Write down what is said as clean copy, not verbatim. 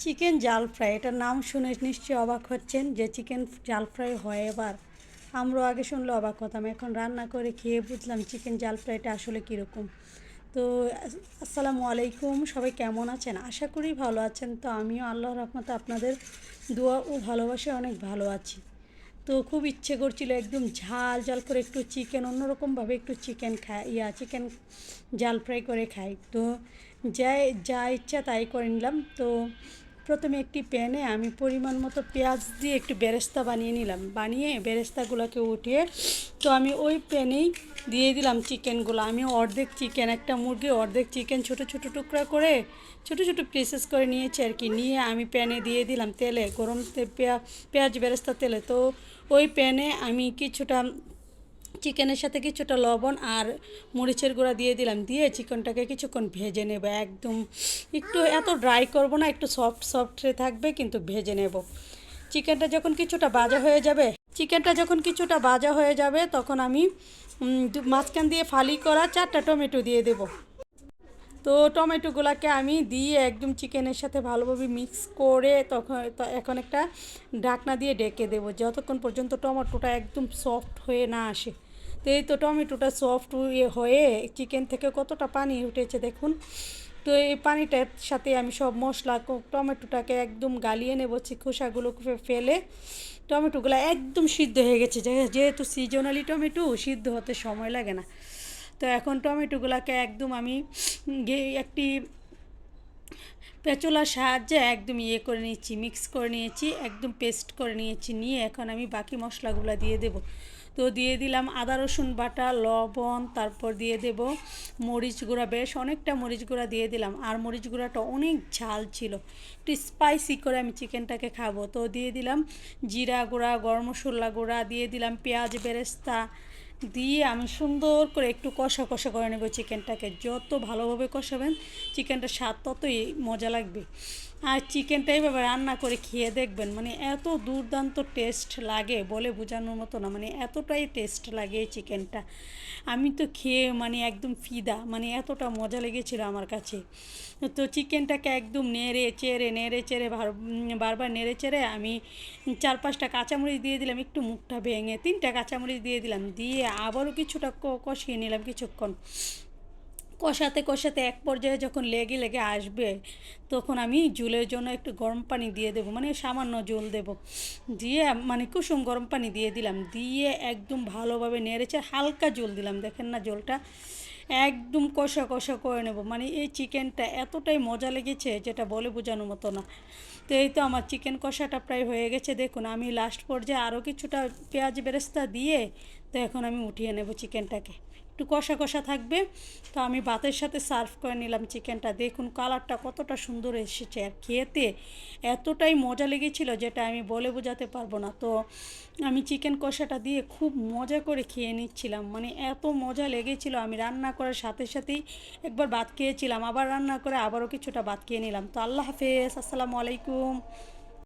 Chicken জাল fry, এটার নাম শুনে নিশ্চয়ই অবাক হচ্ছেন যে চিকেন জাল ফ্রাই হয় এবার। আমরাও আগে শুনলে অবাক হতাম, এখন রান্না করে খেয়ে বুঝলাম চিকেন জাল ফ্রাইটা আসলে কীরকম। তো আসসালামু আলাইকুম, সবাই কেমন আছেন? আশা করি ভালো আছেন। তো আমিও আল্লাহর রহমতে আপনাদের দোয়া ও ভালোবাসায় অনেক ভালো আছি। তো খুব ইচ্ছে করছিল একদম ঝাল ঝাল করে একটু চিকেন, অন্যরকমভাবে একটু চিকেন খাই, চিকেন জাল ফ্রাই করে খাই। তো যাই যা ইচ্ছা তাই করে নিলাম। তো প্রথমে একটি প্যানে আমি পরিমাণ মতো পেঁয়াজ দিয়ে একটু বেরেস্তা বানিয়ে নিলাম, বানিয়ে বেরেস্তাগুলোকে উঠিয়ে তো আমি ওই প্যানেই দিয়ে দিলাম চিকেনগুলো। আমি অর্ধেক চিকেন, একটা মুরগি অর্ধেক চিকেন ছোটো ছোটো টুকরা করে ছোটো ছোটো পিসেস করে নিয়েছি আর কি। নিয়ে আমি প্যানে দিয়ে দিলাম তেলে, গরম পেঁয়াজ বেরেস্তা তেলে। তো ওই প্যানে আমি কিছুটা চিকেনের সাথে কিছুটা লবণ আর মরিচের গুঁড়া দিয়ে দিলাম, দিয়ে চিকেনটাকে কিছুক্ষণ ভেজে নেব। একদম একটু এত ড্রাই করব না, একটু সফট সফট থাকবে কিন্তু ভেজে নেব। চিকেনটা যখন কিছুটা ভাজা হয়ে যাবে তখন আমি মাঝখান দিয়ে ফালি করা 4টা টমেটো দিয়ে দেব। তো টমেটোগুলোকে আমি দিয়ে একদম চিকেনের সাথে ভালোভাবে মিক্স করে এখন একটা ঢাকনা দিয়ে ঢেকে দেবো যতক্ষণ পর্যন্ত টমেটোটা একদম সফট হয়ে না আসে। তো এই তো টমেটোটা সফট হয়ে চিকেন থেকে কতটা পানি উঠেছে দেখুন। তো এই পানিটার সাথে আমি সব মশলা টমেটোটাকে একদম গালিয়ে নেব, খোসাগুলো ফেলে। টমেটোগুলো একদম সিদ্ধ হয়ে গেছে, যেহেতু সিজনালি টমেটো সিদ্ধ হতে সময় লাগে না। তো এখন টমেটোগুলোকে একদম আমি একটি পেঁচলার সাহায্যে একদম করে নিয়েছি, মিক্স করে নিয়েছি, একদম পেস্ট করে নিয়েছি। নিয়ে এখন আমি বাকি মশলাগুলো দিয়ে দেব। তো দিয়ে দিলাম আদা রসুন বাটা, লবণ, তারপর দিয়ে দেব মরিচ গুঁড়া, বেশ অনেকটা মরিচ গুঁড়া দিয়ে দিলাম। আর মরিচ গুঁড়াটা অনেক ঝাল ছিল, একটু স্পাইসি করে আমি চিকেনটাকে খাবো। তো দিয়ে দিলাম জিরা গুঁড়া, গরম মশলা গুঁড়া, দিয়ে দিলাম পেঁয়াজ বেরেস্তা দিয়ে আমি সুন্দর করে একটু কষা কষা করে নেব চিকেনটাকে। যত ভালোভাবে কষাবেন চিকেনটার স্বাদ ততই মজা লাগবে। আর চিকেনটা এইভাবে রান্না করে খেয়ে দেখবেন, মানে এত দুর্দান্ত টেস্ট লাগে বলে বোঝানোর মতো না, মানে এতটাই টেস্ট লাগে এই চিকেনটা। আমি তো খেয়ে মানে একদম ফিদা, মানে এতটা মজা লেগেছিল আমার কাছে। তো চিকেনটাকে একদম নেড়ে চেড়ে বারবার নেড়ে চেড়ে আমি 4-5টা কাঁচামরিচ দিয়ে দিলাম, একটু মুখটা ভেঙে 3টা কাঁচামরিচ দিয়ে দিলাম, দিয়ে আবারও কিছুটা কষিয়ে নিলাম কিছুক্ষণ। কষাতে কষাতে এক পর্যায়ে যখন লেগে লেগে আসবে তখন আমি ঝোলের জন্য একটু গরম পানি দিয়ে দেবো, মানে সামান্য ঝোল দেব। দিয়ে মানে কুসুম গরম পানি দিয়ে দিলাম, দিয়ে একদম ভালোভাবে নেড়েছে, হালকা ঝোল দিলাম, দেখেন না ঝোলটা একদম কষা কষা করে নেব। মানে এই চিকেনটা এতটাই মজা লেগেছে যেটা বলে বোঝানোর মতো না। তো এই তো আমার চিকেন কষাটা প্রায় হয়ে গেছে দেখুন। আমি লাস্ট পর্যায়ে আরও কিছুটা পেঁয়াজ বেরেস্তা দিয়ে তো এখন আমি উঠিয়ে নেব চিকেনটাকে, একটু কষা কষা থাকবে। তো আমি ভাতের সাথে সার্ভ করে নিলাম চিকেনটা। দেখুন কালারটা কতটা সুন্দর এসেছে, আর খেতে এতটাই মজা লেগেছিল যেটা আমি বলে বোঝাতে পারবো না। তো আমি চিকেন কষাটা দিয়ে খুব মজা করে খেয়ে নিচ্ছিলাম, মানে এত মজা লেগেছিল। আমি রান্না করার সাথে সাথেই একবার ভাত খেয়েছিলাম, আবার রান্না করে আবারও কিছুটা ভাত খেয়ে নিলাম। তো আল্লাহ হাফেজ, আসসালামু আলাইকুম।